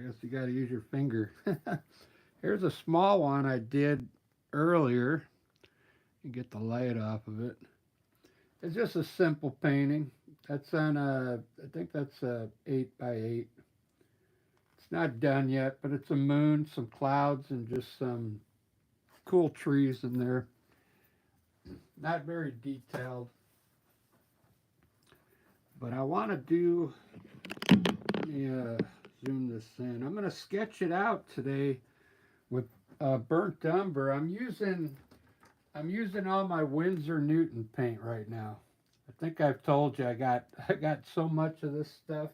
guess you got to use your finger. Here's a small one I did earlier. You get the light off of it. It's just a simple painting. That's on I think that's a 8 by 8. It's not done yet, but it's a moon, some clouds, and just some cool trees in there. Not very detailed, but I want to do. Let me zoom this in. I'm going to sketch it out today with burnt umber. I'm using all my Winsor Newton paint right now. I think I've told you I got so much of this stuff.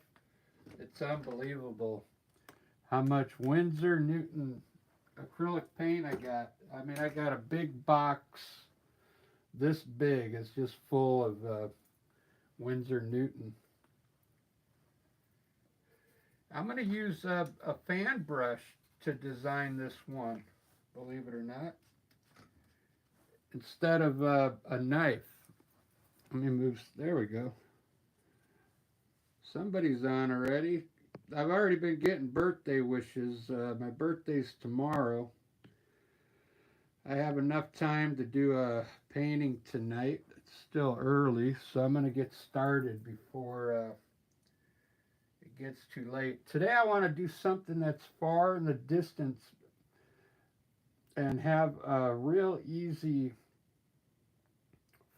It's unbelievable how much Winsor Newton acrylic paint I got. I mean, I got a big box this big. It's just full of Winsor Newton. I'm going to use a fan brush to design this one, believe it or not, instead of a knife. Let me move. There we go. Somebody's on already. I've already been getting birthday wishes. My birthday's tomorrow. I have enough time to do a painting tonight. It's still early, so I'm going to get started before it gets too late. Today I want to do something that's far in the distance and have a real easy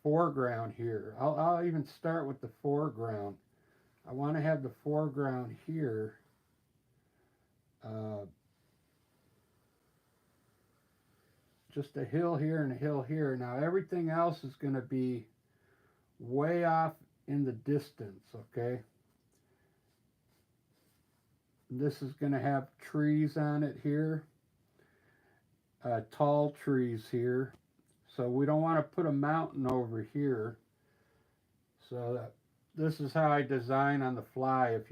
foreground here. I'll even start with the foreground. I want to have the foreground here. Just a hill here and a hill here. Now everything else is going to be way off in the distance, okay? This is going to have trees on it here, tall trees here. So we don't want to put a mountain over here. So this is how I design on the fly. If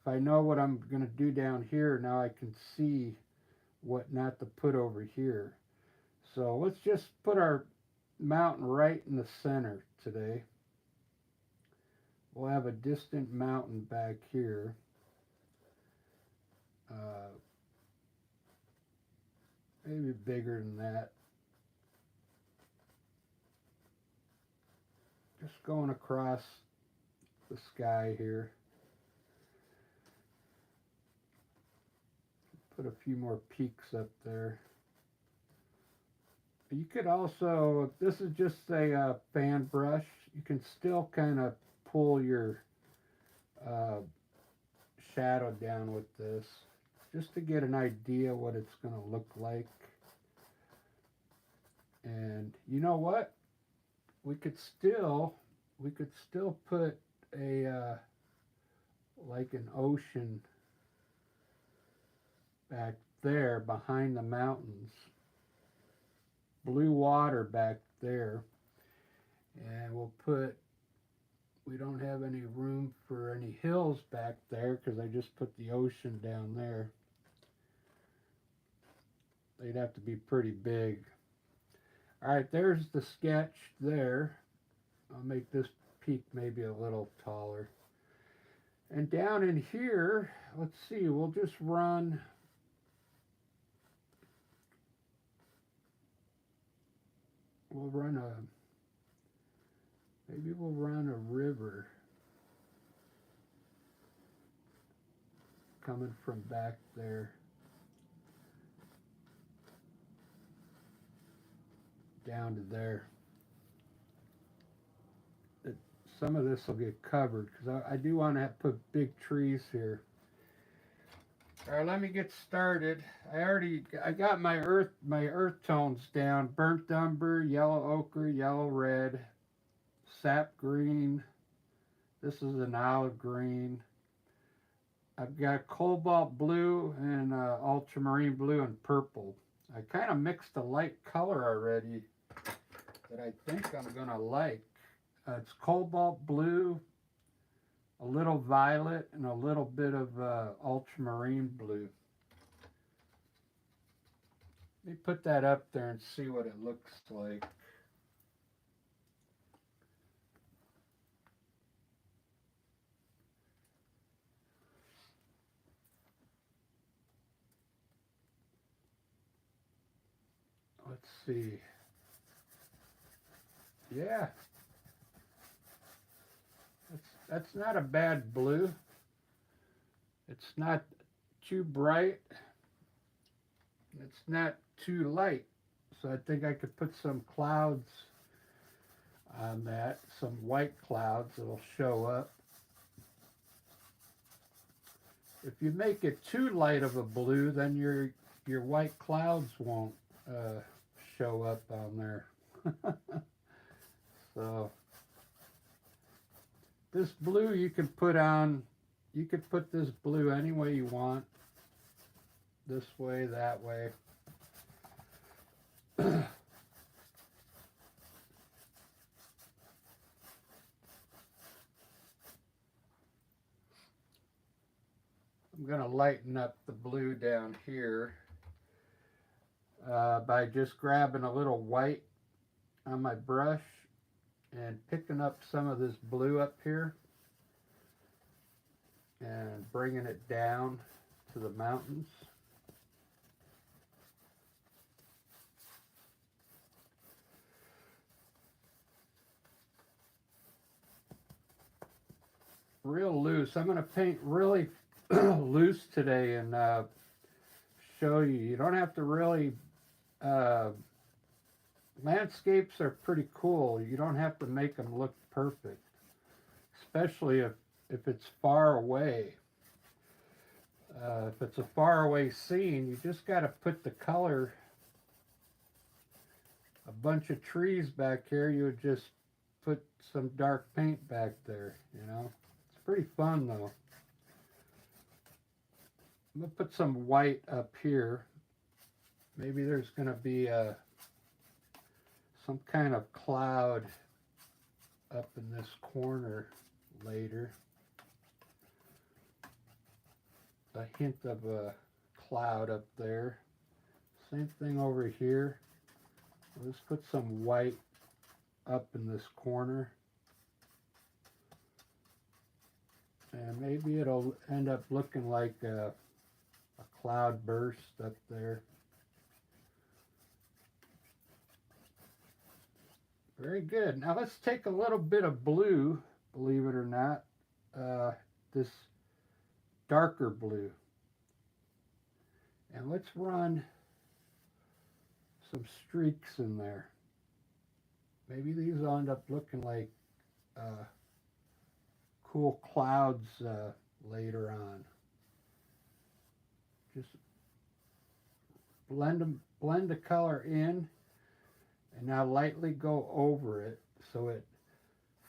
I know what I'm going to do down here, now I can see what not to put over here. So let's just put our mountain right in the center today. We'll have a distant mountain back here. Maybe bigger than that. Just going across the sky here. Put a few more peaks up there. You could also, if this is just a fan brush, you can still kind of pull your shadow down with this, just to get an idea what it's going to look like. And you know what? We could still put a like an ocean back there behind the mountains. Blue water back there. And we don't have any room for any hills back there because I just put the ocean down there. They'd have to be pretty big. All right, there's the sketch there. I'll make this peak maybe a little taller. And down in here, let's see, we'll run maybe we'll run a river coming from back there down to there. Some of this will get covered because I do want to put big trees here. All right, let me get started. I got my earth tones down: burnt umber, yellow ochre, yellow red, sap green. This is an olive green. I've got cobalt blue and ultramarine blue and purple. I kind of mixed a light color already that I think I'm gonna like. It's cobalt blue, a little violet, and a little bit of ultramarine blue. Let me put that up there and see what it looks like. see. Yeah, that's not a bad blue. It's not too bright. It's not too light. So I think I could put some clouds on that, some white clouds that'll show up. If you make it too light of a blue, then your white clouds won't show up on there. So this blue you can put on, you could put this blue any way you want. This way, that way. I'm going to lighten up the blue down here by just grabbing a little white on my brush and picking up some of this blue up here and bringing it down to the mountains. Real loose. I'm going to paint really loose today and show you. You don't have to really, landscapes are pretty cool. You don't have to make them look perfect, especially if it's far away. If it's a far away scene, you just got to put the color. A bunch of trees back here, you would just put some dark paint back there, you know. It's pretty fun though. I'm going to put some white up here. Maybe there's going to be some kind of cloud up in this corner later. A hint of a cloud up there. Same thing over here. Let's put some white up in this corner. And maybe it'll end up looking like a cloud burst up there. Very good. Now let's take a little bit of blue, believe it or not, this darker blue. And let's run some streaks in there. Maybe these will end up looking like cool clouds later on. Just blend the color in, and now lightly go over it so it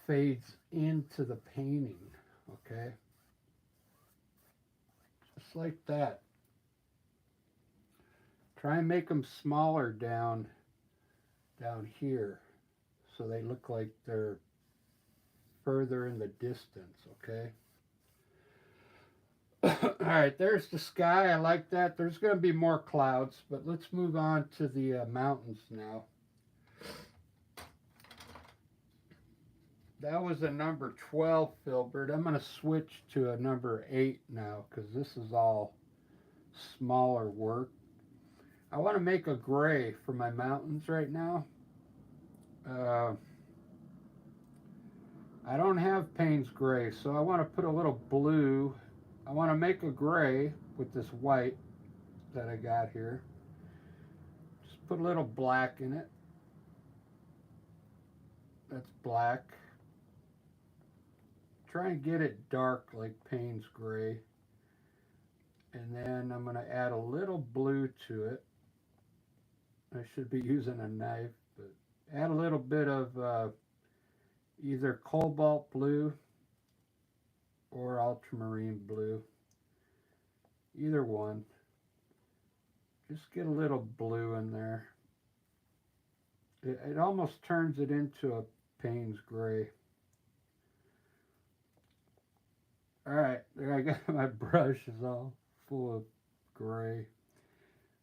fades into the painting, okay? Just like that. Try and make them smaller down here so they look like they're further in the distance, okay? Alright, there's the sky. I like that. There's going to be more clouds, but let's move on to the mountains now. That was a number 12 filbert. I'm going to switch to a number 8 now because this is all smaller work. I want to make a gray for my mountains right now. I don't have Payne's gray, so I want to put a little blue. I want to make a gray with this white that I got here. Just put a little black in it. That's black. Try and get it dark like Payne's gray. And then I'm going to add a little blue to it. I should be using a knife, but add a little bit of either cobalt blue or ultramarine blue. Either one. Just get a little blue in there. It almost turns it into a Payne's gray. Alright, there I got my brush is all full of gray.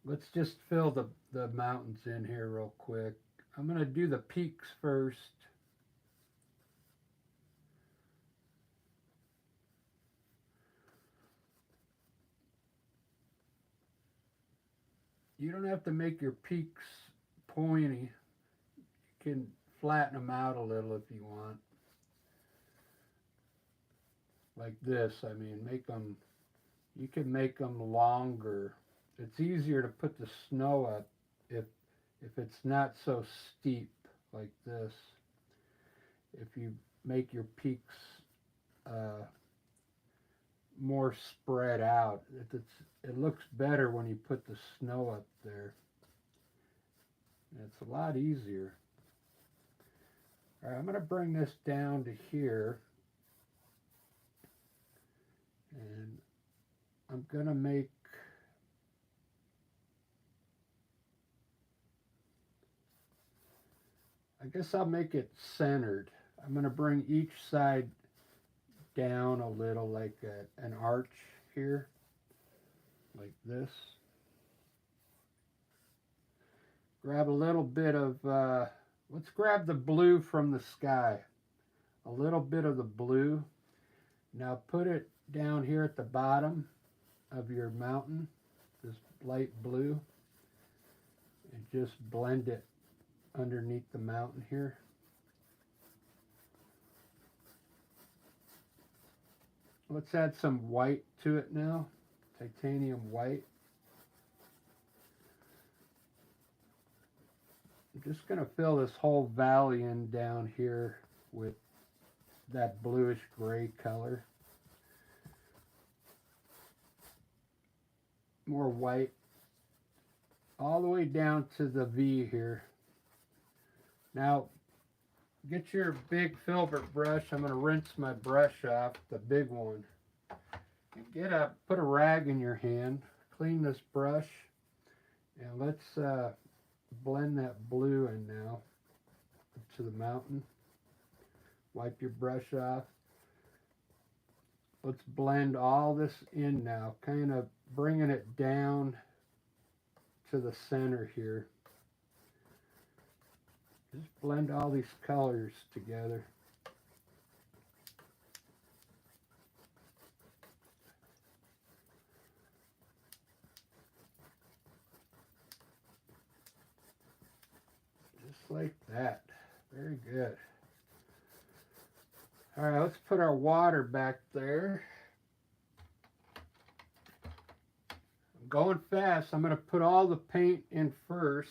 Let's just fill the mountains in here real quick. I'm going to do the peaks first. You don't have to make your peaks pointy. You can flatten them out a little if you want. Like this, I mean, you can make them longer. It's easier to put the snow up if it's not so steep like this. If you make your peaks more spread out, it looks better when you put the snow up there. It's a lot easier. All right, I'm going to bring this down to here, and I'm going to make I guess I'll make it centered. I'm going to bring each side down a little, like an arch here, like this. Grab a little bit of, let's grab the blue from the sky. A little bit of the blue. Now put it down here at the bottom of your mountain, this light blue, and just blend it underneath the mountain here. Let's add some white to it now, titanium white. I'm just going to fill this whole valley in down here with that bluish gray color. More white all the way down to the V here. Now get your big filbert brush. I'm going to rinse my brush off, the big one. And put a rag in your hand, clean this brush, and let's blend that blue in now to the mountain. Wipe your brush off. Let's blend all this in now, kind of bringing it down to the center here. Just blend all these colors together. Just like that. Very good. All right, let's put our water back there. I'm going fast. I'm going to put all the paint in first.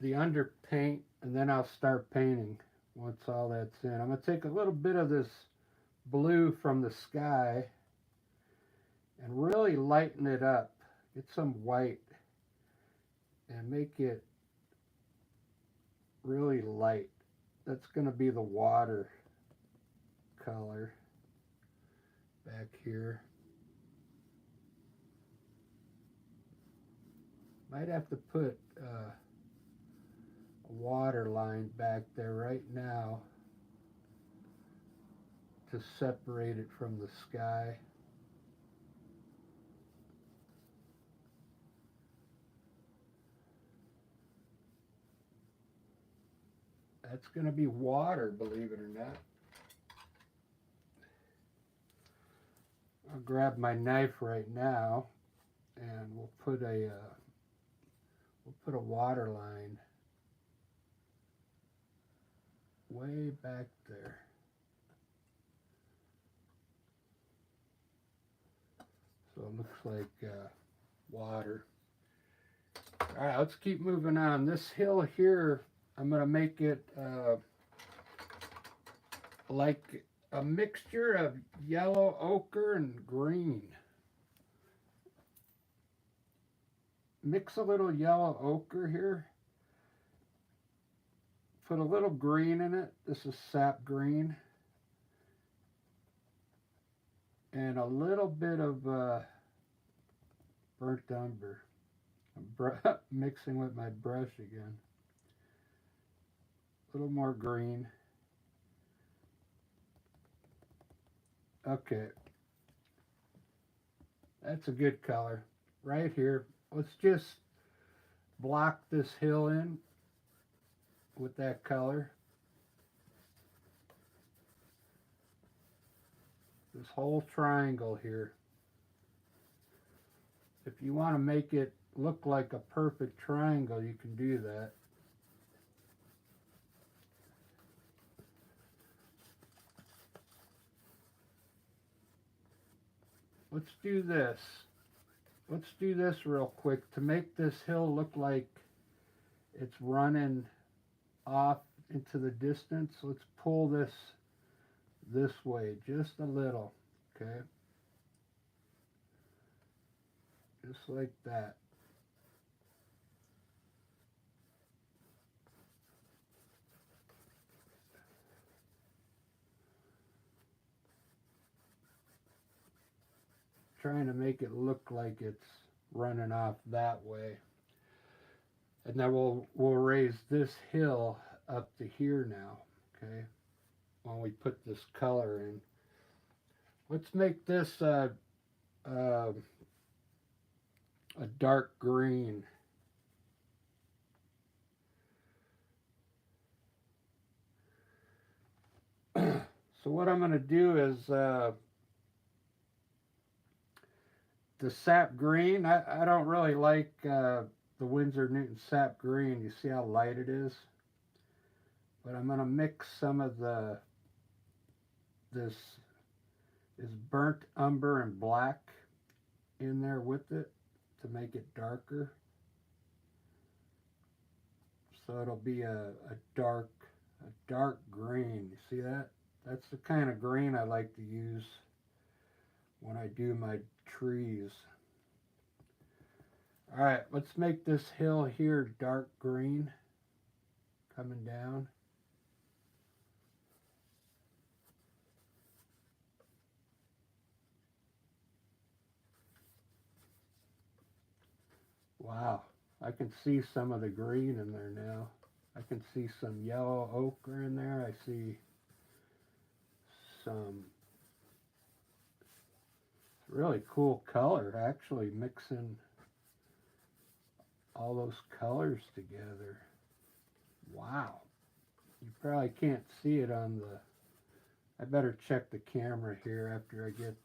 The underpaint, and then I'll start painting once all that's in. I'm going to take a little bit of this blue from the sky and really lighten it up. Get some white and make it really light. That's going to be the water color back here. Might have to put a water line back there right now to separate it from the sky. That's going to be water, believe it or not. I'll grab my knife right now, and we'll put a water line way back there. So it looks like water. All right, let's keep moving on. This hill here, I'm going to make it like a mixture of yellow ochre and green. Mix a little yellow ochre here. Put a little green in it. This is sap green. And a little bit of burnt umber. I'm mixing with my brush again. A little more green. Okay. That's a good color. Right here. Let's just block this hill in with that color. This whole triangle here. If If you want to make it look like a perfect triangle, you can do that. Let's do this. Let's do this real quick to make this hill look like it's running off into the distance. Let's pull this way just a little, okay? Just like that. Trying to make it look like it's running off that way. And then we'll raise this hill up to here now, okay? When we put this color in. Let's make this a dark green. So what I'm going to do is the sap green. I don't really like the Winsor Newton sap green. You see how light it is? But I'm going to mix some of this is burnt umber and black in there with it to make it darker. So it'll be a dark green. You see that? That's the kind of green I like to use when I do my trees. All right, let's make this hill here dark green coming down. Wow, I can see some of the green in there now. I can see some yellow ochre in there. I see some really cool color, actually mixing all those colors together. Wow. You probably can't see it on the... I better check the camera here after I get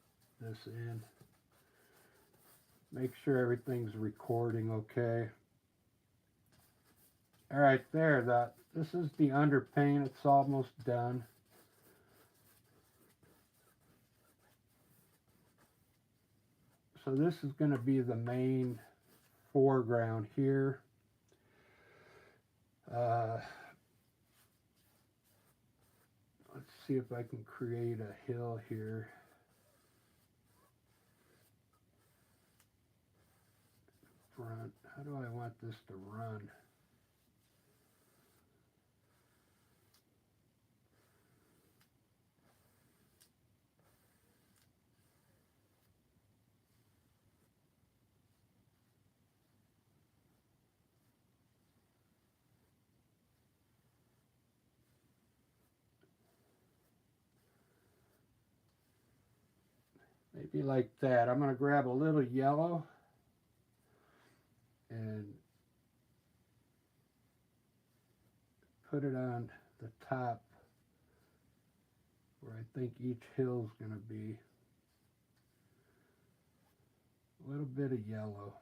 this in. Make sure everything's recording okay. All right, there. This is the underpaint. It's almost done. So this is going to be the main foreground here. Let's see if I can create a hill here. Front. How do I want this to run? Maybe like that. I'm going to grab a little yellow and put it on the top where I think each hill is going to be. A little bit of yellow.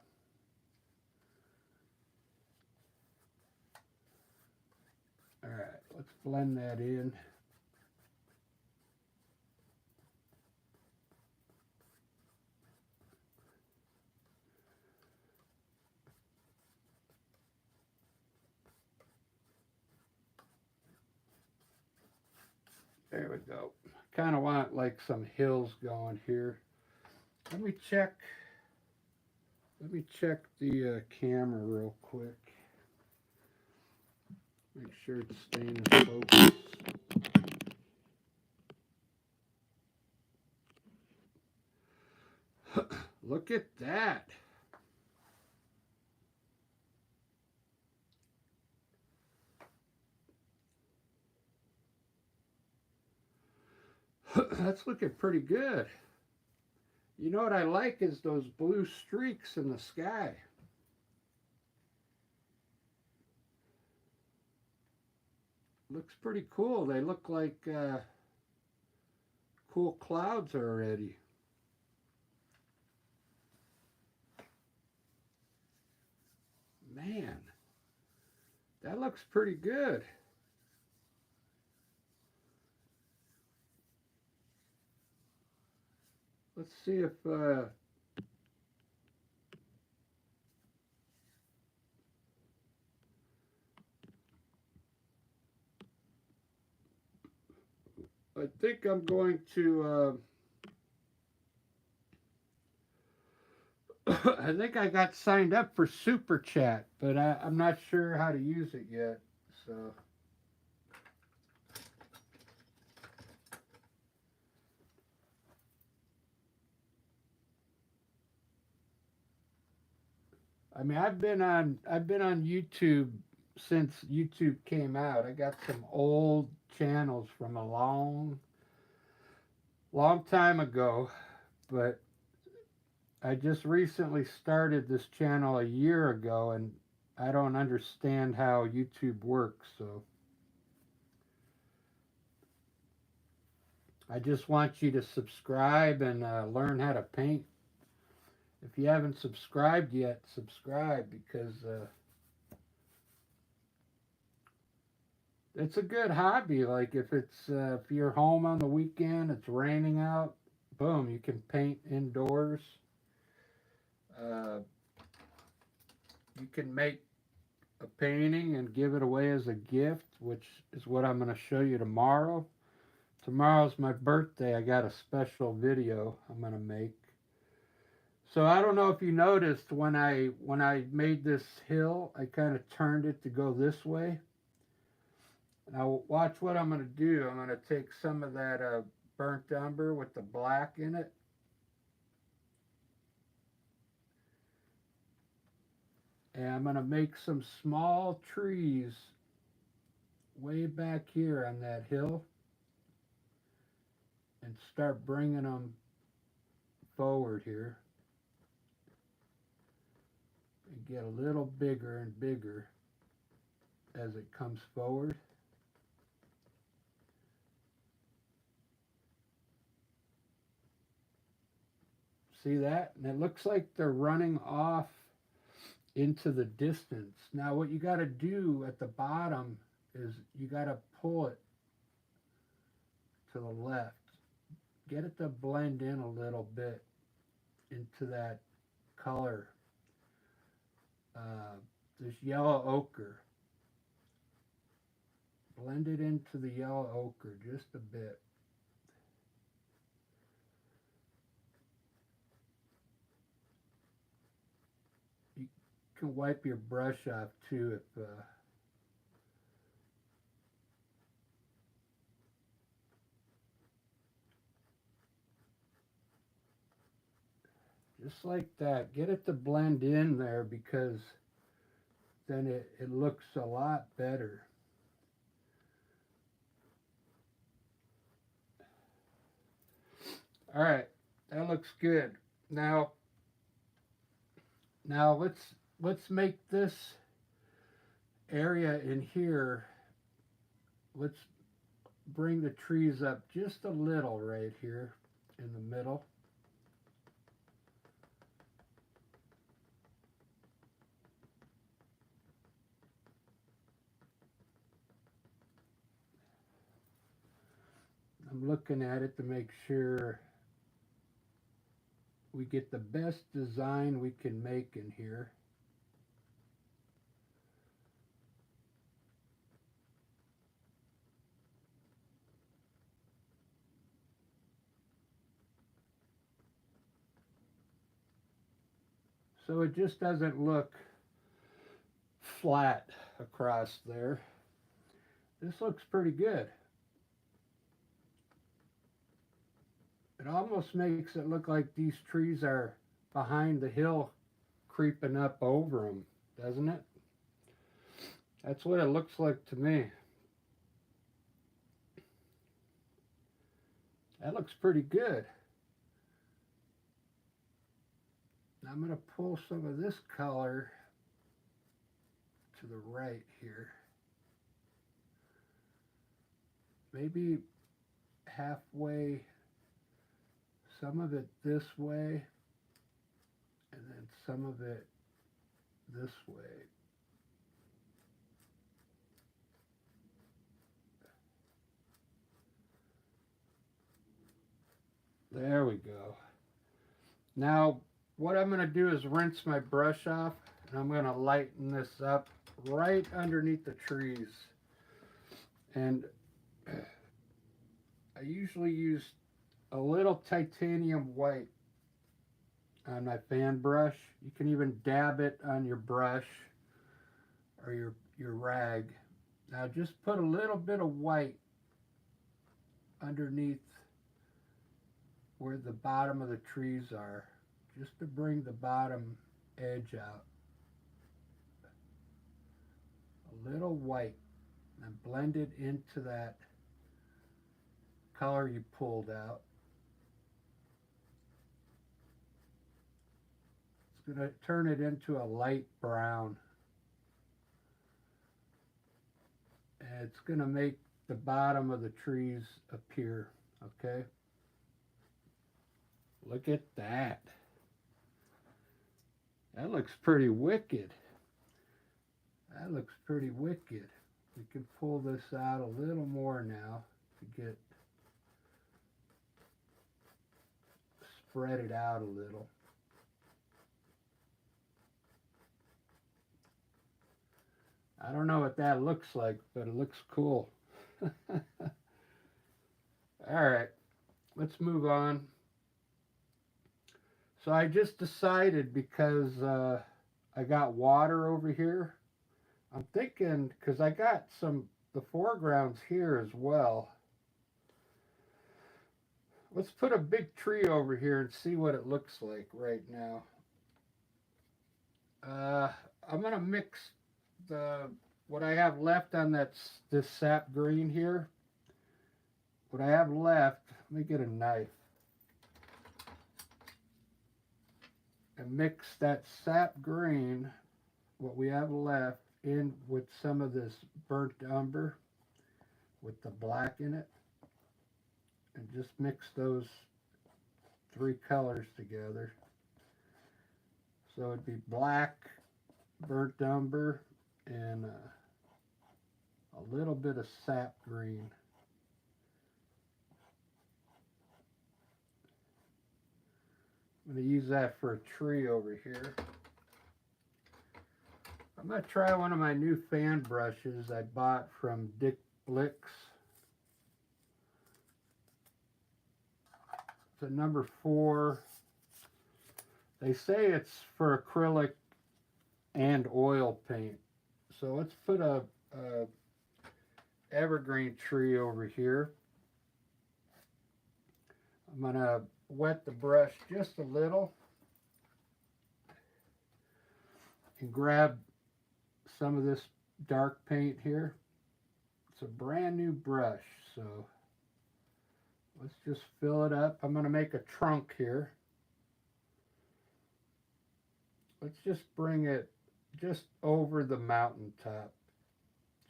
All right, let's blend that in. There we go. Kind of want like some hills going here. Let me check the camera real quick. Make sure it's staying in focus. Look at that. That's looking pretty good. You know what I like is those blue streaks in the sky. Looks pretty cool. They look like cool clouds already. Man, that looks pretty good. Let's see if I think I'm going to I think I got signed up for Super Chat, but I'm not sure how to use it yet. So I mean, I've been on YouTube since YouTube came out. I got some old channels from a long time ago, but I just recently started this channel a year ago, and I don't understand how YouTube works. So I just want you to subscribe and learn how to paint. If you haven't subscribed yet, subscribe, because it's a good hobby. Like if you're home on the weekend, it's raining out, boom, you can paint indoors. Uh, you can make a painting and give it away as a gift, which is what I'm going to show you tomorrow. Tomorrow's my birthday. I got a special video I'm going to make. So I don't know if you noticed when I made this hill, I kind of turned it to go this way. Now watch what I'm going to do. I'm going to take some of that burnt umber with the black in it. And I'm going to make some small trees way back here on that hill and start bringing them forward here. And get a little bigger and bigger as it comes forward. See that? And it looks like they're running off into the distance. Now what you got to do at the bottom is you got to pull it to the left. Get it to blend in a little bit into that color. This yellow ochre. Blend it into the yellow ochre just a bit. You can wipe your brush off too if just like that. Get it to blend in there, because then it looks a lot better. All right, that looks good. Now let's make this area in here. Let's bring the trees up just a little right here in the middle. I'm looking at it to make sure we get the best design we can make in here. So it just doesn't look flat across there. This looks pretty good. It almost makes it look like these trees are behind the hill creeping up over them, doesn't it? That's what it looks like to me. That looks pretty good. Now I'm going to pull some of this color to the right here. Maybe halfway, some of it this way, and then some of it this way. There we go. Now, what I'm going to do is rinse my brush off, and I'm going to lighten this up right underneath the trees. And I usually use a little titanium white on my fan brush. You can even dab it on your brush or your rag. Now just put a little bit of white underneath where the bottom of the trees are, just to bring the bottom edge out. A little white, and blend it into that color you pulled out. It's going to turn it into a light brown. And it's going to make the bottom of the trees appear, okay? Look at that. That looks pretty wicked. That looks pretty wicked. We can pull this out a little more now to get spread it out a little. I don't know what that looks like, but it looks cool. All right, let's move on. So I just decided, because I got water over here, I'm thinking, because I got the foregrounds here as well. Let's put a big tree over here and see what it looks like right now. I'm going to mix what I have left on this sap green here. What I have left, let me get a knife. And mix that sap green, what we have left, in with some of this burnt umber with the black in it. And just mix those three colors together. So it'd be black, burnt umber, and a little bit of sap green. I'm going to use that for a tree over here. I'm going to try one of my new fan brushes I bought from Dick Blick's. It's a number 4. They say it's for acrylic and oil paint. So let's put a evergreen tree over here. I'm going to wet the brush just a little and grab some of this dark paint here. It's a brand new brush, so let's just fill it up. I'm going to make a trunk here. Let's just bring it just over the mountaintop,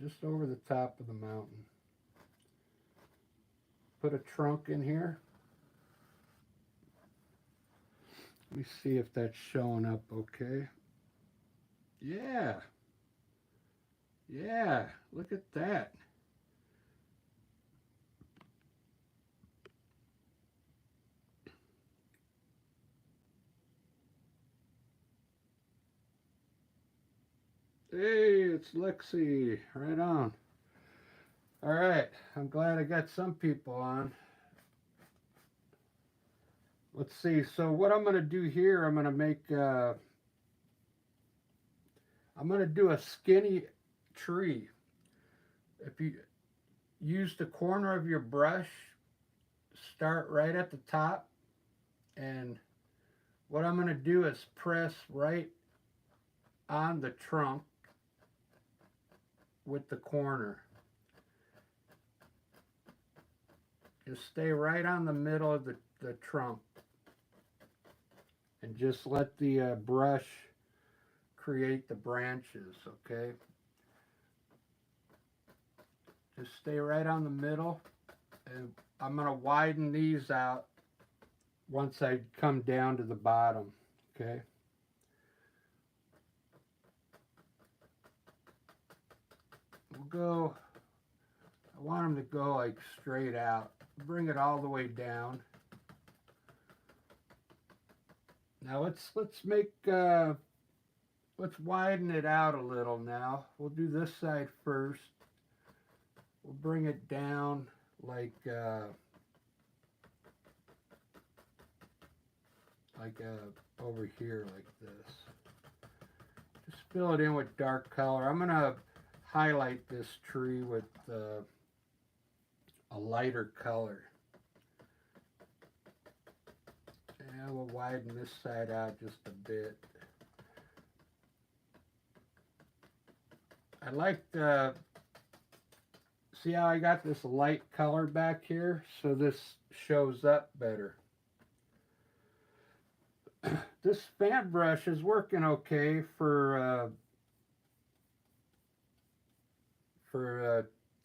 just over the top of the mountain. Put a trunk in here. Let me see if that's showing up okay. Yeah. Yeah, look at that. Hey, it's Lexi. Right on. All right, I'm glad I got some people on. Let's see. So what I'm going to do here, I'm going to make, I'm going to do a skinny tree. If you use the corner of your brush, start right at the top, and what I'm going to do is press right on the trunk with the corner. Just stay right on the middle of the trunk, and just let the brush create the branches, okay? Just stay right on the middle, and I'm going to widen these out once I come down to the bottom, okay? We'll go, I want them to go like straight out. Bring it all the way down. Now let's make let's widen it out a little now. We'll do this side first. We'll bring it down like over here like this. Just fill it in with dark color. I'm gonna highlight this tree with a lighter color. And we'll widen this side out just a bit. I like the, see how I got this light color back here? So this shows up better. This fan brush is working okay for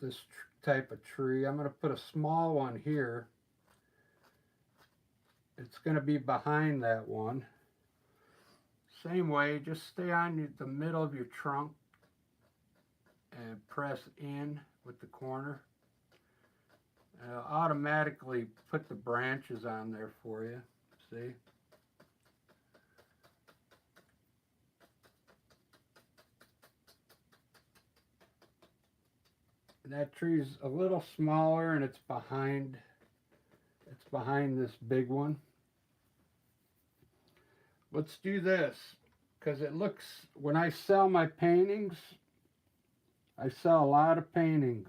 this type of tree. I'm going to put a small one here. It's going to be behind that one. Same way, just stay on the middle of your trunk and press in with the corner. It'll automatically put the branches on there for you. See? And that tree's a little smaller and it's behind this big one. Let's do this, because it looks, when I sell my paintings, I sell a lot of paintings,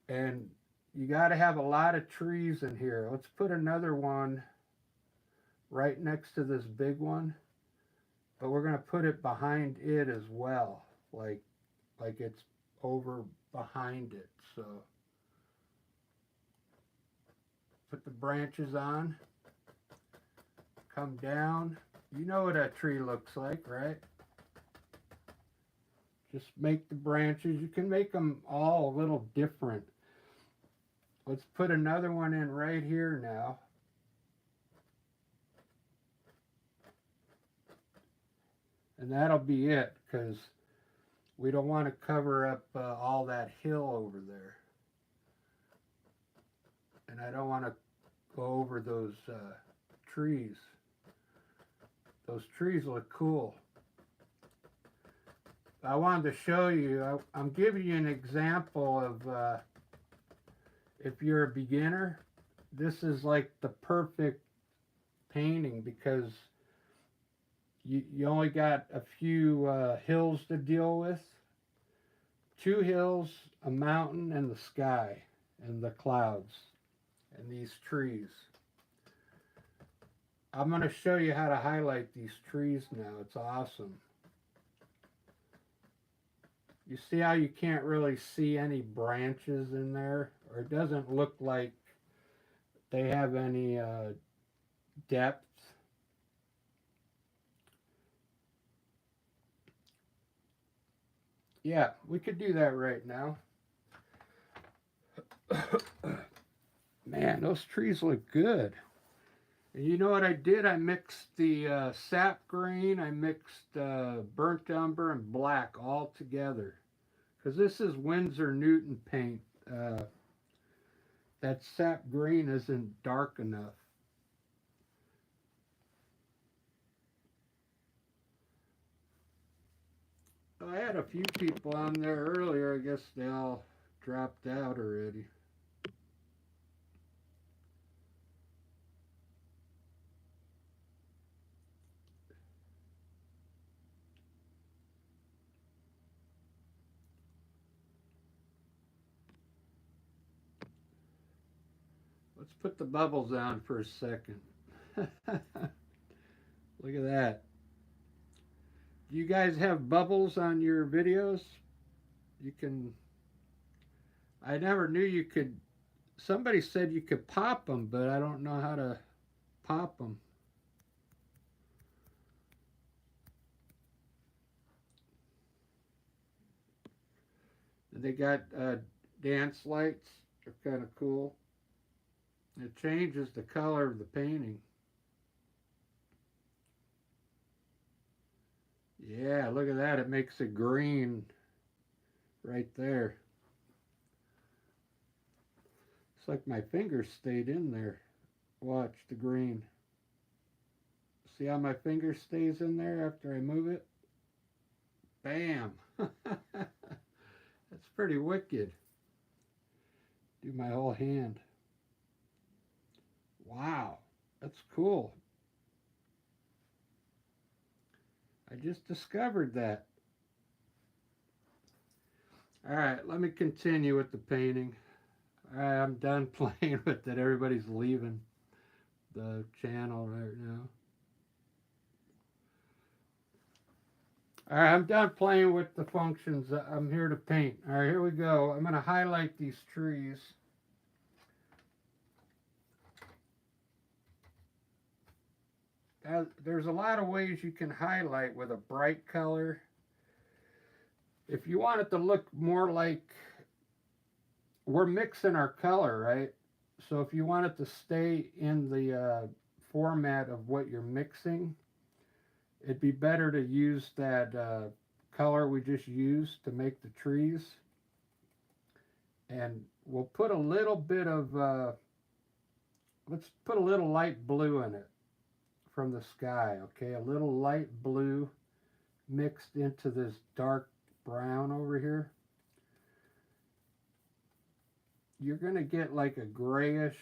and you got to have a lot of trees in here. Let's put another one right next to this big one, but we're going to put it behind it as well, like it's over behind it. So put the branches on, come down. You know what a tree looks like, right? Just make the branches. You can make them all a little different. Let's put another one in right here now. And that'll be it, because we don't want to cover up all that hill over there. And I don't want to go over those trees. Those trees look cool. I wanted to show you, I'm giving you an example of if you're a beginner, this is like the perfect painting, because you only got a few hills to deal with. 2 hills, a mountain, and the sky, and the clouds, and these trees. I'm going to show you how to highlight these trees now. It's awesome. You see how you can't really see any branches in there? Or it doesn't look like they have any depth. Yeah, we could do that right now. Man, those trees look good. And you know what I did? I mixed the sap green, I mixed burnt umber and black all together. Because this is Winsor Newton paint. That sap green isn't dark enough. I had a few people on there earlier. I guess they all dropped out already. Let's put the bubbles on for a second. Look at that. Do you guys have bubbles on your videos? You can, I never knew you could, somebody said you could pop them, but I don't know how to pop them. And they got dance lights. They're kind of cool. It changes the color of the painting. Yeah, look at that. It makes it green right there. It's like my fingers stayed in there. Watch the green. See how my finger stays in there after I move it? Bam! That's pretty wicked. Do my whole hand. Wow, that's cool. I just discovered that. All right, let me continue with the painting. All right, I'm done playing with it. Everybody's leaving the channel right now. All right, I'm done playing with the functions. I'm here to paint. All right, here we go. I'm going to highlight these trees. There's a lot of ways you can highlight with a bright color. If you want it to look more like we're mixing our color, right? So if you want it to stay in the format of what you're mixing, it'd be better to use that color we just used to make the trees. And we'll put a little bit of, let's put a little light blue in it from the sky, okay? A little light blue mixed into this dark brown over here. You're going to get like a grayish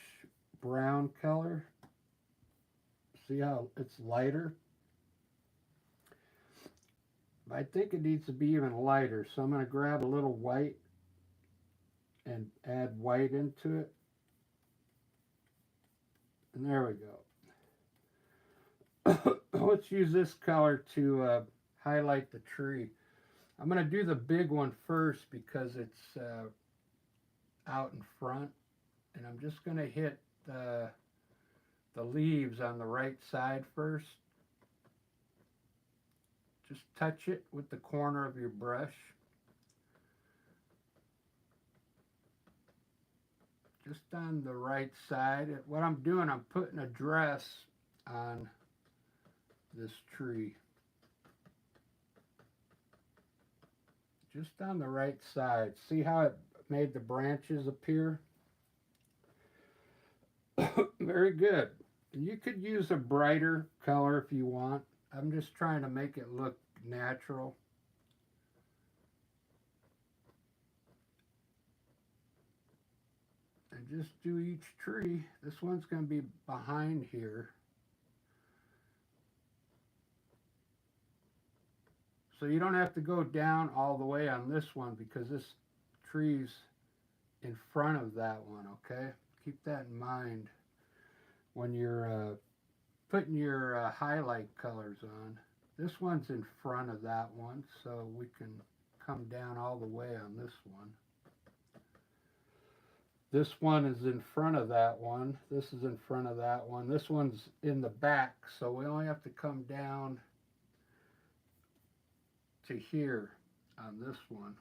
brown color. See how it's lighter? I think it needs to be even lighter, so I'm going to grab a little white and add white into it. And there we go. Let's use this color to highlight the tree. I'm going to do the big one first because it's out in front. And I'm just going to hit the leaves on the right side first. Just touch it with the corner of your brush. Just on the right side. What I'm doing, I'm putting a dress on this tree. Just on the right side. See how it made the branches appear? Very good. You could use a brighter color if you want. I'm just trying to make it look natural. And just do each tree. This one's going to be behind here. So you don't have to go down all the way on this one because this tree's in front of that one, okay? Keep that in mind when you're putting your highlight colors on. This one's in front of that one, so we can come down all the way on this one. This one is in front of that one. This is in front of that one. This one's in the back, so we only have to come down to here on this one.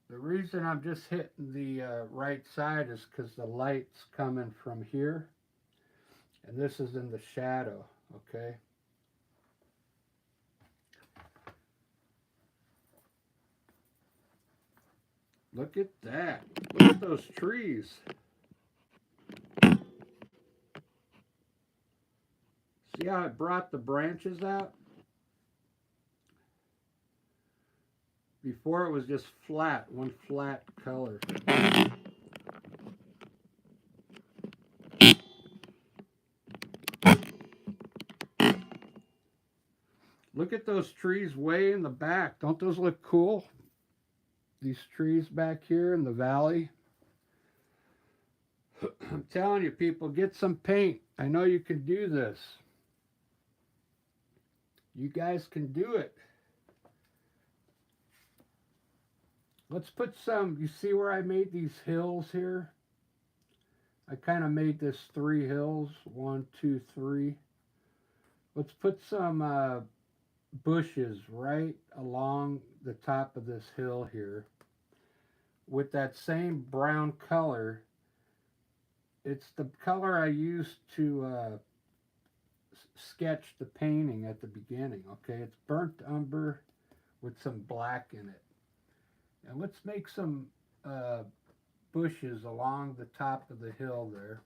The reason I'm just hitting the right side is because the light's coming from here, and this is in the shadow, okay? Look at that. Look at those trees. See how it brought the branches out? Before it was just flat, one flat color. Look at those trees way in the back. Don't those look cool? These trees back here in the valley. I'm telling you, people, get some paint. I know you can do this. You guys can do it. Let's put some, you see where I made these hills here? I kind of made this 3 hills, 1, 2, 3. Let's put some bushes right along the top of this hill here with that same brown color. It's the color I used to sketch the painting at the beginning, okay? It's burnt umber with some black in it. And let's make some bushes along the top of the hill there.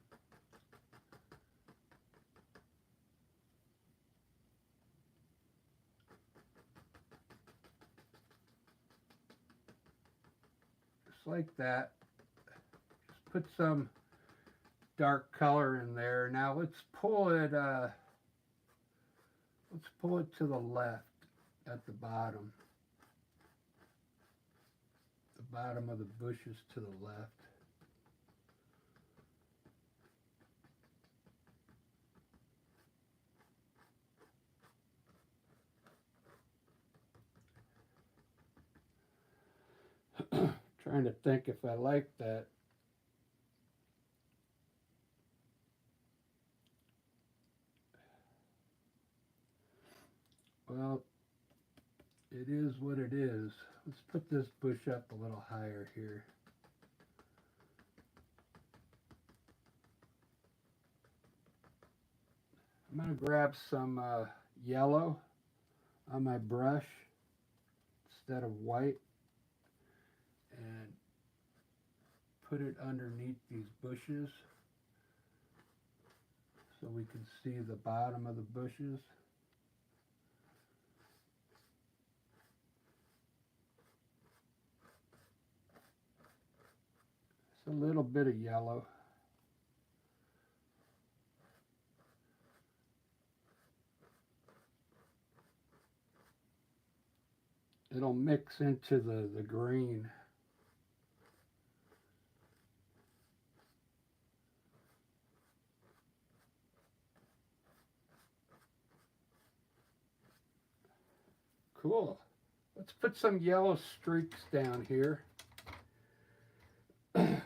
Just like that. Just put some dark color in there. Now let's pull it to the left at the bottom. The bottom of the bushes to the left. Trying to think if I like that. Well, it is what it is. Let's put this bush up a little higher here. I'm going to grab some yellow on my brush instead of white and put it underneath these bushes so we can see the bottom of the bushes. It's a little bit of yellow. It'll mix into the green. Cool. Let's put some yellow streaks down here. We'll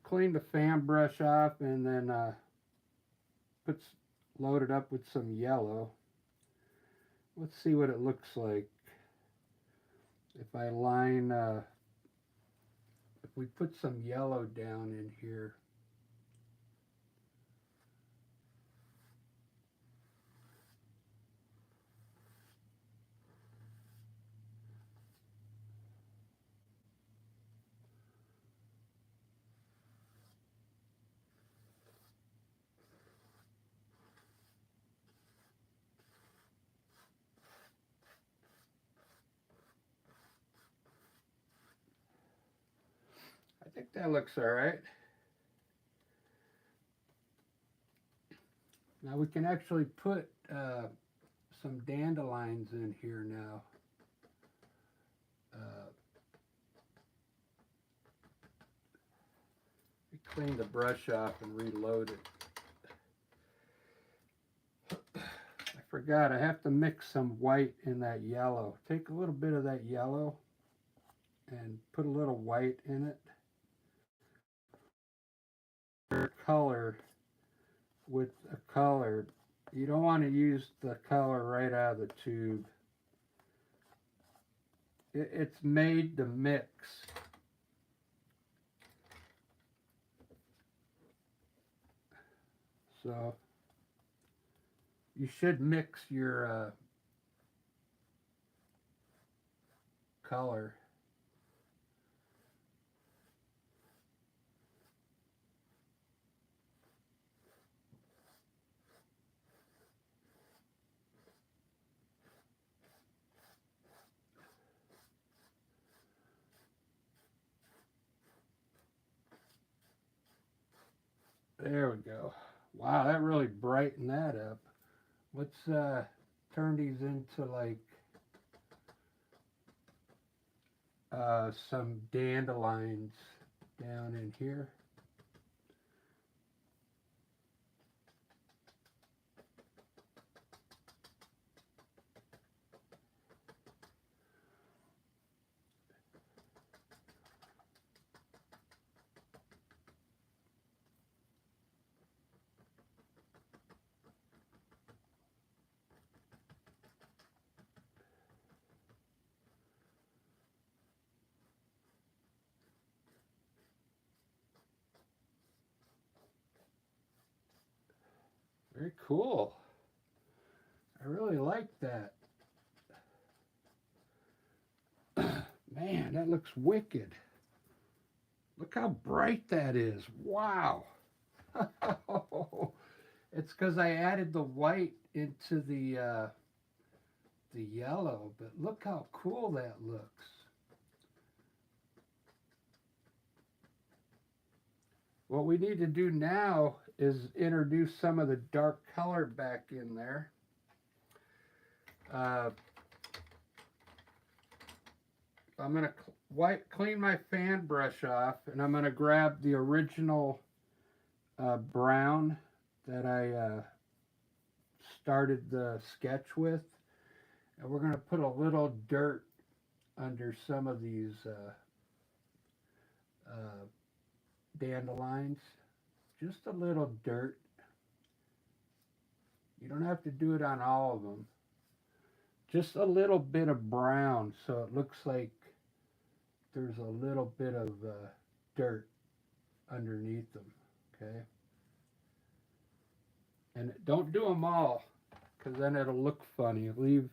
clean the fan brush off and then load it up with some yellow. Let's see what it looks like. If I line, if we put some yellow down in here. I think that looks all right. Now we can actually put some dandelions in here now. Clean the brush off and reload it. I forgot, I have to mix some white in that yellow. Take a little bit of that yellow and put a little white in it. Color with a color. You don't want to use the color right out of the tube. It's made to mix. So you should mix your color. There we go. Wow, that really brightened that up. Let's turn these into like some dandelions down in here. Very cool. I really like that. Man, that looks wicked. Look how bright that is. Wow. It's because I added the white into the yellow, but look how cool that looks. What we need to do now is introduce some of the dark color back in there. Uh, I'm going to clean my fan brush off, and I'm going to grab the original brown that I started the sketch with, and we're going to put a little dirt under some of these uh, dandelions. Just a little dirt. You don't have to do it on all of them. Just a little bit of brown so it looks like there's a little bit of dirt underneath them. Okay? And don't do them all because then it'll look funny. Leave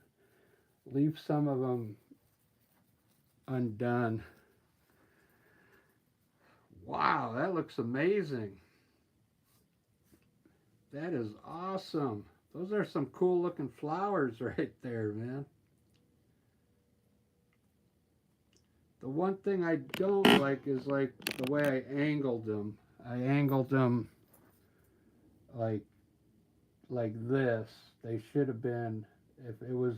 some of them undone. Wow, that looks amazing. That is awesome. Those are some cool looking flowers right there, man. The one thing I don't like is like the way I angled them. I angled them like this. They should have been, if it was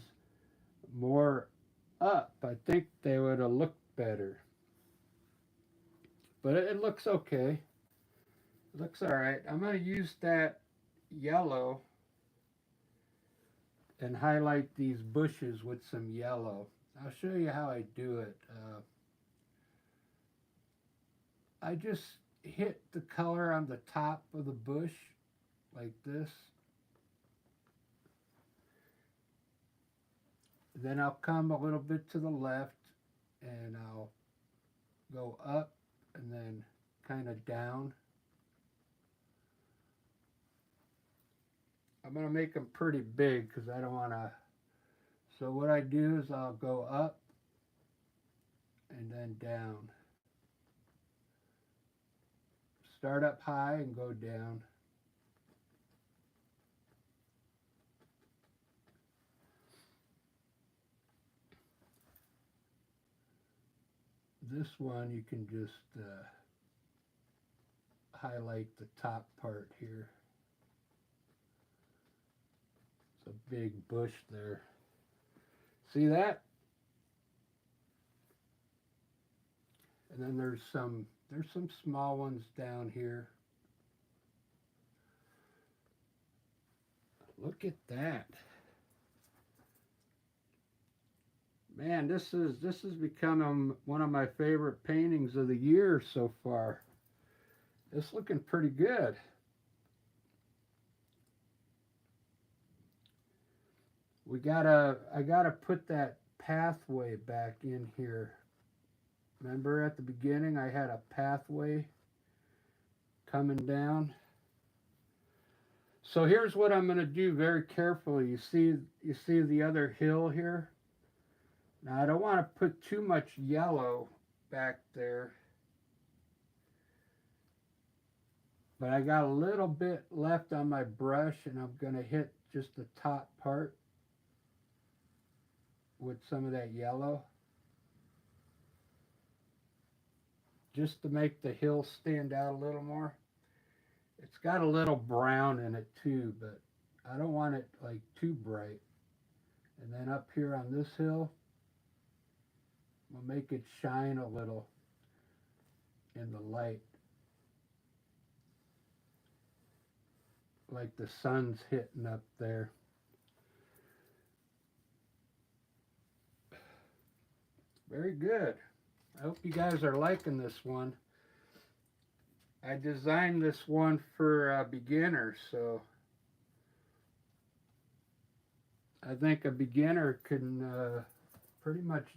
more up, I think they would have looked better. But it looks okay. It looks all right. I'm going to use that yellow and highlight these bushes with some yellow. I'll show you how I do it. I just hit the color on the top of the bush like this. Then I'll come a little bit to the left and I'll go up and then kind of down. I'm going to make them pretty big because I don't want to. So what I do is I'll go up and then down. Start up high and go down. This one you can just highlight the top part here. It's a big bush there. See that? And then there's some small ones down here. Look at that. Man, this has become one of my favorite paintings of the year so far. It's looking pretty good. I gotta put that pathway back in here. Remember at the beginning I had a pathway coming down. So here's what I'm going to do very carefully. You see the other hill here? Now I don't want to put too much yellow back there. But I got a little bit left on my brush and I'm going to hit just the top part with some of that yellow. Just to make the hill stand out a little more. It's got a little brown in it too, but I don't want it like too bright. And then up here on this hill, we'll make it shine a little in the light. Like the sun's hitting up there. Very good. I hope you guys are liking this one. I designed this one for beginners, so I think a beginner can pretty much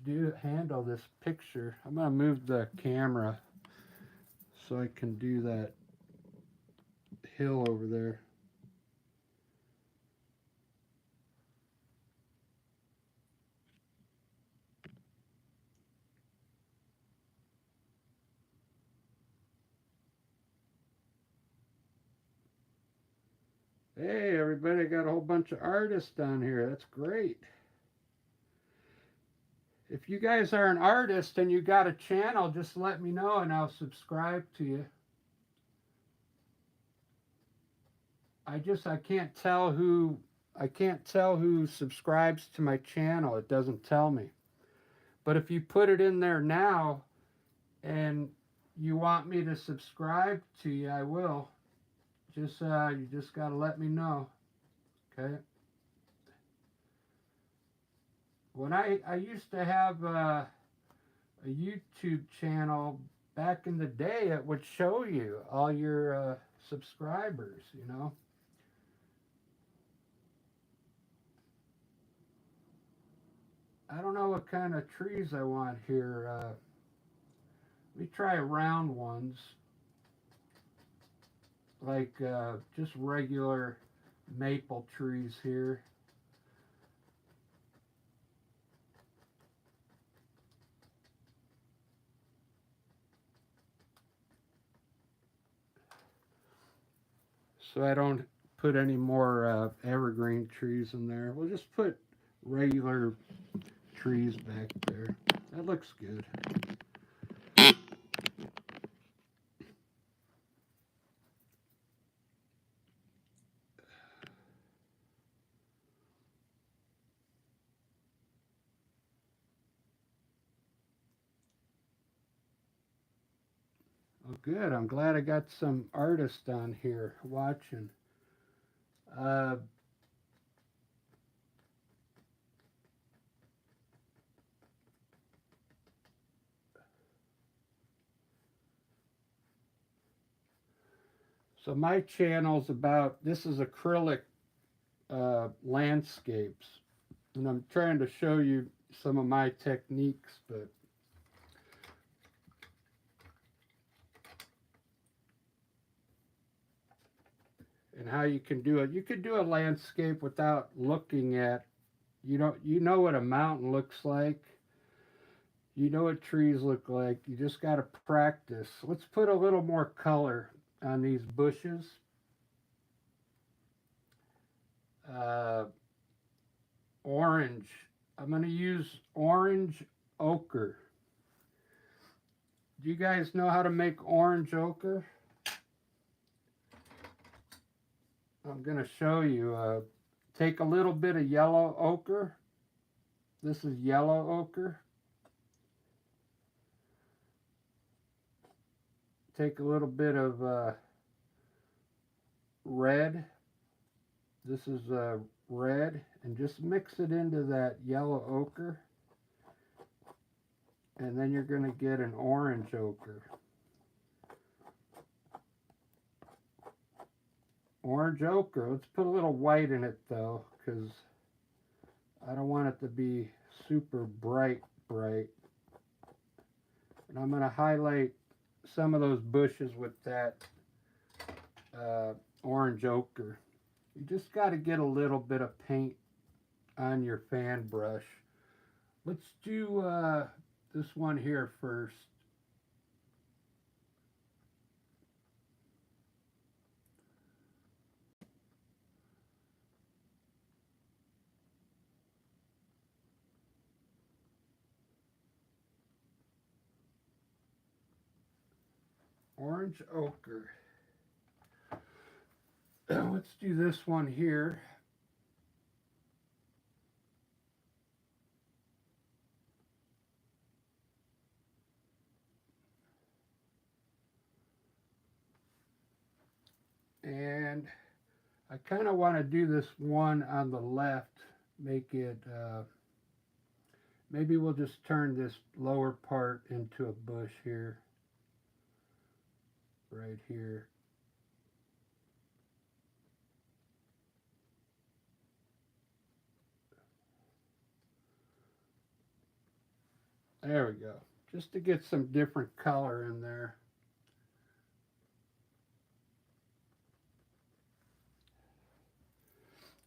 handle this picture. I'm going to move the camera so I can do that hill over there. Hey, everybody, got a whole bunch of artists down here. That's great. If you guys are an artist and you got a channel, just let me know and I'll subscribe to you. I can't tell who subscribes to my channel. It doesn't tell me. But if you put it in there now and you want me to subscribe to you, I will. You just got to let me know. Okay? When I used to have a YouTube channel back in the day, it would show you all your subscribers, you know. I don't know what kind of trees I want here. Let me try round ones, like just regular maple trees here. So I don't put any more evergreen trees in there. We'll just put regular trees back there. That looks good. Oh, good. I'm glad I got some artists on here watching. Uh, so my channel's about, this is acrylic landscapes. And I'm trying to show you some of my techniques, but and how you can do it. You could do a landscape without looking at, you know what a mountain looks like. You know what trees look like. You just got to practice. Let's put a little more color on these bushes. Uh, Orange. I'm going to use orange ochre. Do you guys know how to make orange ochre? I'm going to show you. Take a little bit of yellow ochre. This is yellow ochre. Take a little bit of red. This is red. And just mix it into that yellow ochre. And then you're going to get an orange ochre. Orange ochre. Let's put a little white in it though, because I don't want it to be super bright. And I'm going to highlight some of those bushes with that orange ochre. You just got to get a little bit of paint on your fan brush. Let's do this one here first. Orange ochre. Let's do this one here. And I kind of want to do this one on the left, make it, maybe we'll just turn this lower part into a bush here, right here. There we go. Just to get some different color in there.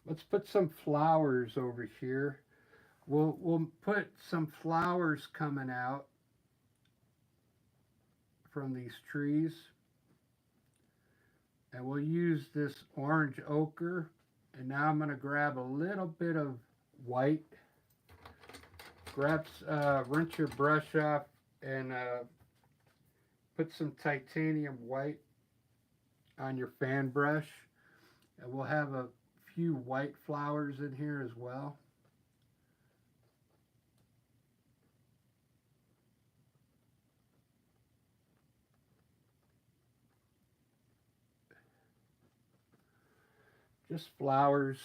Let's put some flowers over here. We'll put some flowers coming out from these trees. And we'll use this orange ochre. And now I'm going to grab a little bit of white. Rinse your brush off and put some titanium white on your fan brush. And we'll have a few white flowers in here as well. Just flowers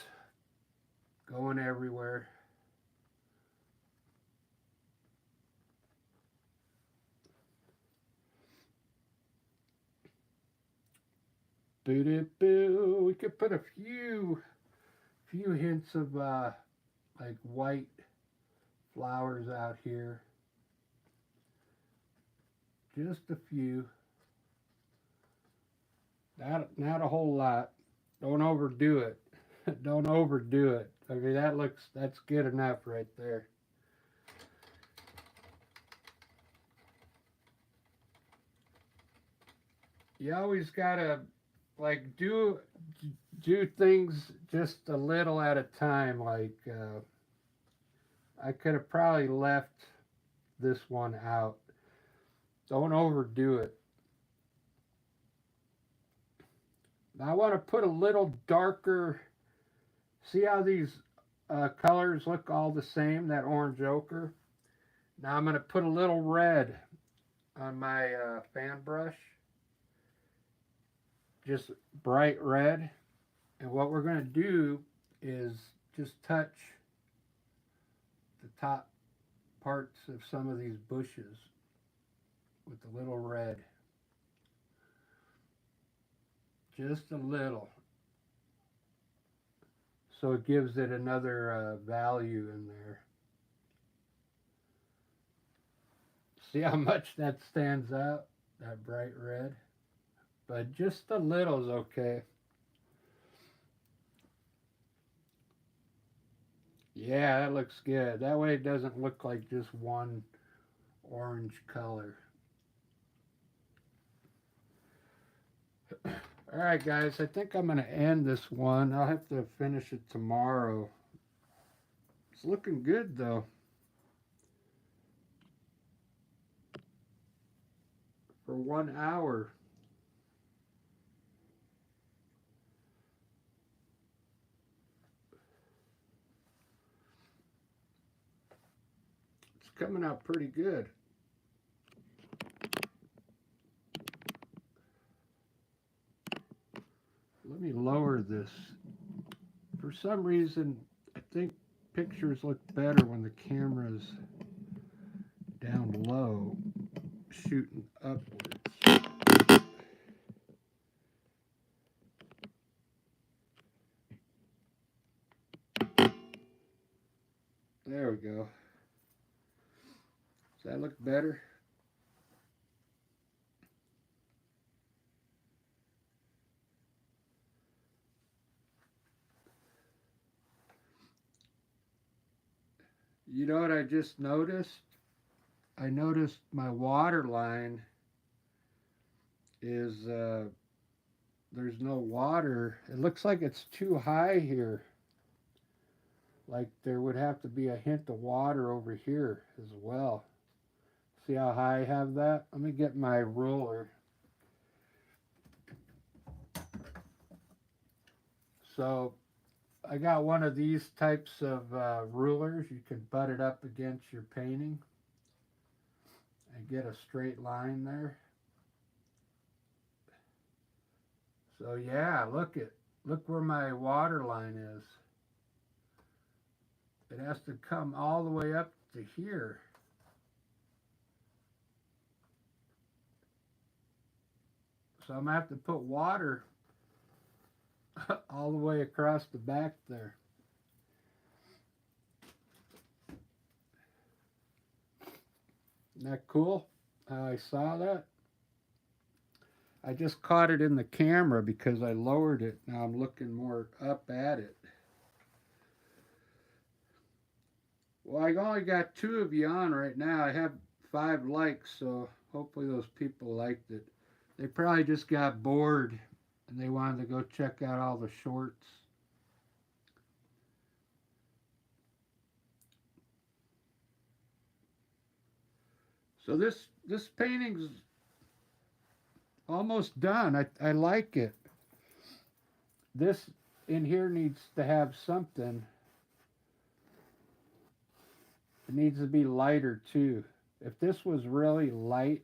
going everywhere. Boo-doo-boo. We could put a few hints of like white flowers out here. Just a few. Not a whole lot. Don't overdo it. Don't overdo it. I mean, that's good enough right there. You always gotta like do things just a little at a time. Like I could have probably left this one out. Don't overdo it. Now I want to put a little darker. See how these colors look all the same? That orange ochre. Now I'm going to put a little red on my fan brush. Just bright red. And what we're going to do is just touch the top parts of some of these bushes with a little red. Just a little. So it gives it another value in there. See how much that stands out? That bright red? But just a little is okay. Yeah, that looks good. That way it doesn't look like just one orange color. All right, guys, I think I'm going to end this one. I'll have to finish it tomorrow. It's looking good, though. For 1 hour. It's coming out pretty good. Let me lower this. For some reason, I think pictures look better when the camera's down low, shooting upwards. There we go. Does that look better? You know what I just noticed? I noticed my water line is, there's no water. It looks like it's too high here. Like there would have to be a hint of water over here as well. See how high I have that? Let me get my ruler. So I got one of these types of rulers. You can butt it up against your painting and get a straight line there. So yeah, look where my water line is. It has to come all the way up to here. So I'm going to have to put water all the way across the back there. Isn't that cool? I saw that. I just caught it in the camera because I lowered it. Now I'm looking more up at it. Well, I only got 2 of you on right now. I have 5 likes, so hopefully those people liked it. They probably just got bored and they wanted to go check out all the shorts. So this painting's almost done. I like it. This in here needs to have something. It needs to be lighter too. If this was really light,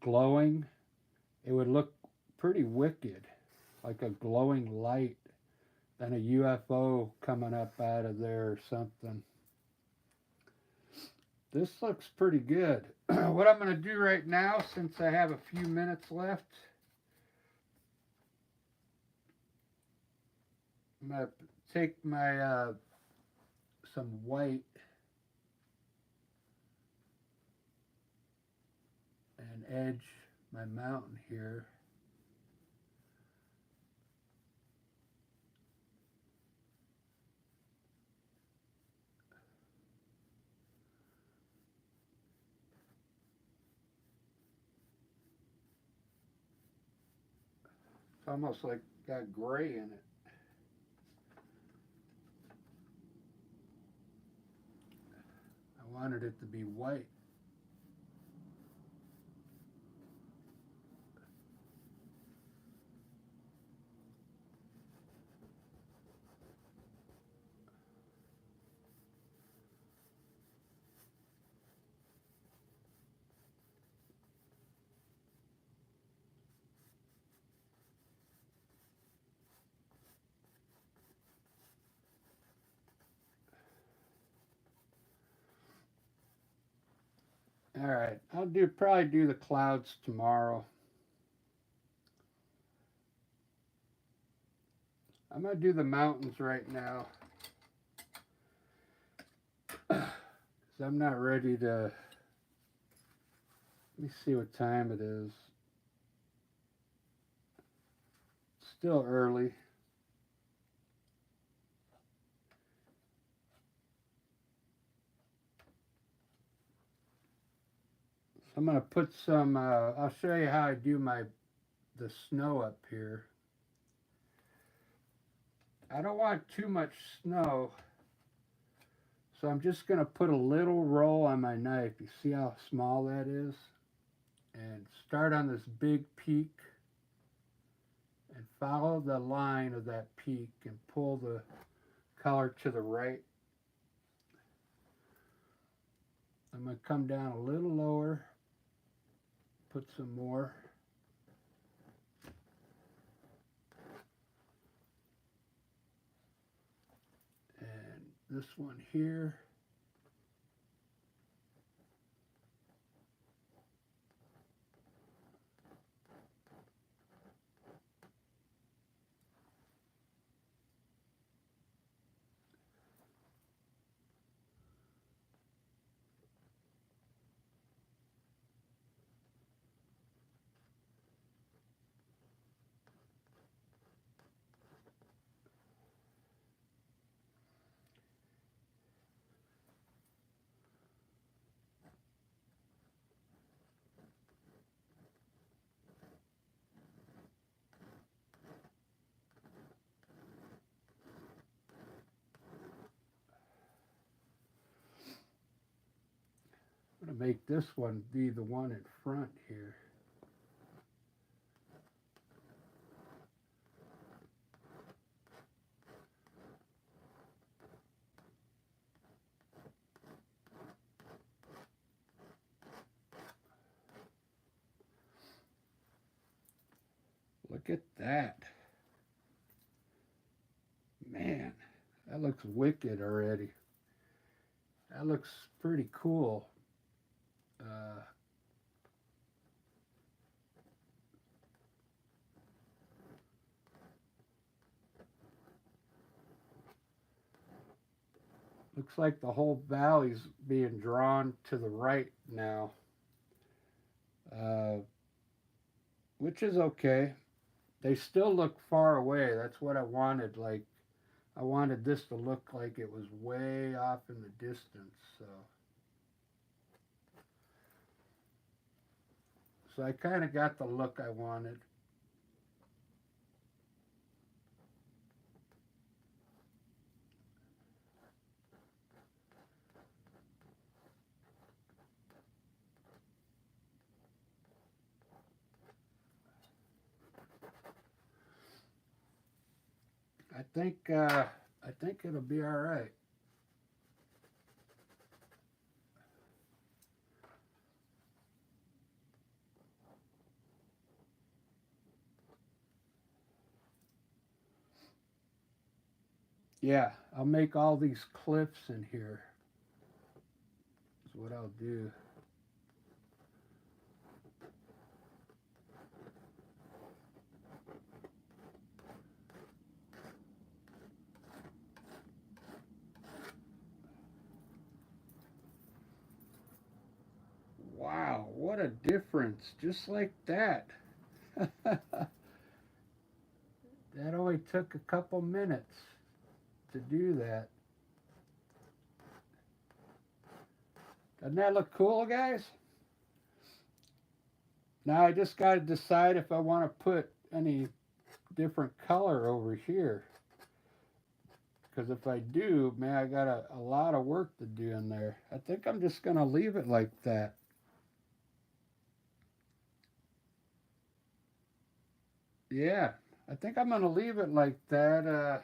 glowing, it would look pretty wicked, like a glowing light, than a UFO coming up out of there or something. This looks pretty good. What I'm going to do right now, since I have a few minutes left, I'm going to take my some white and edge my mountain here. It's almost like got gray in it. I wanted it to be white. All right, I'll probably do the clouds tomorrow. I'm gonna do the mountains right now because I'm not ready to. Let me see what time it is. It's still early. So I'm gonna put some. I'll show you how I do the snow up here. I don't want too much snow, so I'm just gonna put a little roll on my knife. You see how small that is? And start on this big peak and follow the line of that peak and pull the color to the right. I'm going to come down a little lower, put some more. And this one here. I'm going to make this one be the one in front here. Look at that. Man, that looks wicked already. That looks pretty cool. Uh, Looks like the whole valley's being drawn to the right now, uh, which is okay. They still look far away. That's what I wanted. Like, I wanted this to look like it was way off in the distance. So I kind of got the look I wanted. I think it'll be all right. Yeah, I'll make all these cliffs in here. Is what I'll do. Wow, what a difference! Just like that. That only took a couple minutes to do that. Doesn't that look cool, guys? Now I just got to decide if I want to put any different color over here. Because if I do, man, I got a lot of work to do in there. I think I'm just going to leave it like that. Yeah, I think I'm going to leave it like that.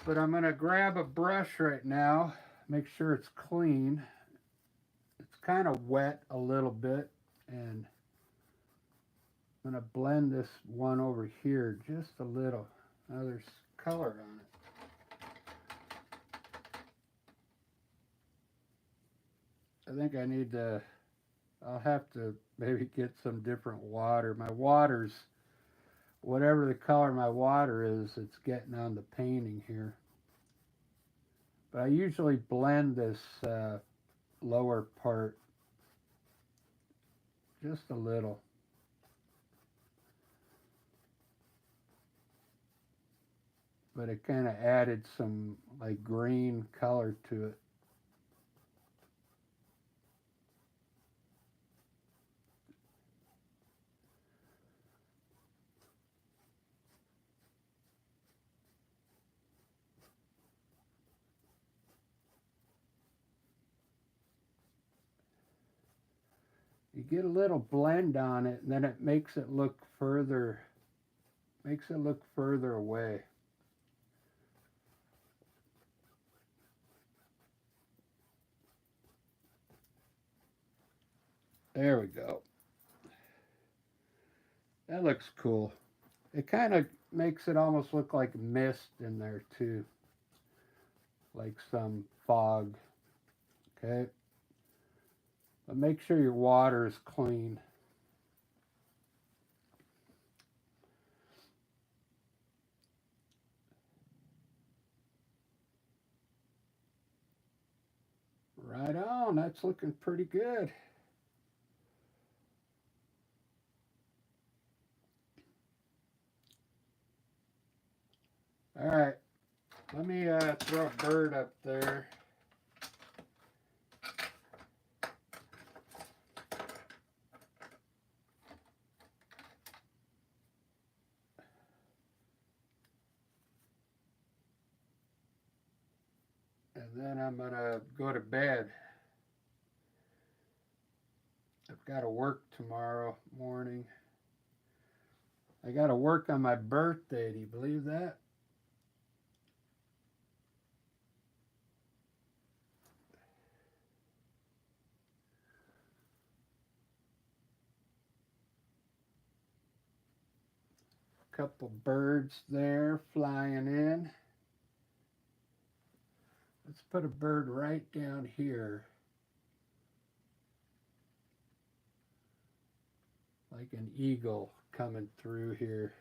But I'm going to grab a brush right now, make sure it's clean. It's kind of wet a little bit, and I'm going to blend this one over here just a little. Now there's color on it. I think I need to, I'll have to maybe get some different water. My water's, whatever the color my water is, it's getting on the painting here. But I usually blend this lower part just a little. But it kind of added some like green color to it. You get a little blend on it, and then it makes it look further away. There we go. That looks cool. It kind of makes it almost look like mist in there too, like some fog. Okay, but make sure your water is clean. Right on, that's looking pretty good. All right, let me throw a bird up there. And then I'm gonna go to bed. I've got to work tomorrow morning. I got to work on my birthday. Do you believe that? Couple birds there flying in. Let's put a bird right down here. Like an eagle coming through here.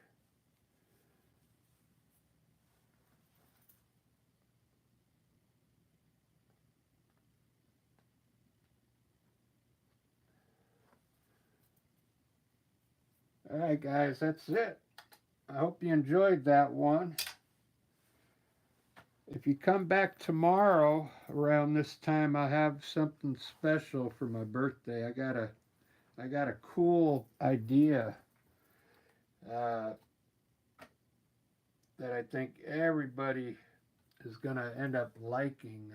All right, guys, that's it. I hope you enjoyed that one. If you come back tomorrow around this time, I'll have something special for my birthday. I got a cool idea uh, that I think everybody is going to end up liking.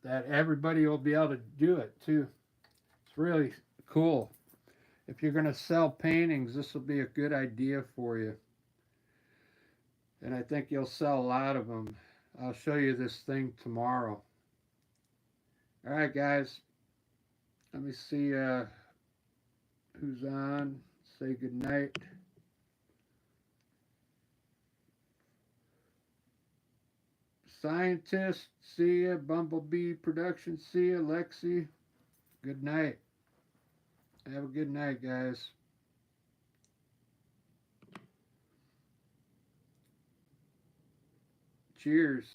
that everybody will be able to do it too. It's really cool. If you're going to sell paintings, this will be a good idea for you. And I think you'll sell a lot of them. I'll show you this thing tomorrow. All right, guys. Let me see who's on. Say good night. Scientist, see ya. Bumblebee Production, see ya. Lexi, good night. Have a good night, guys. Cheers.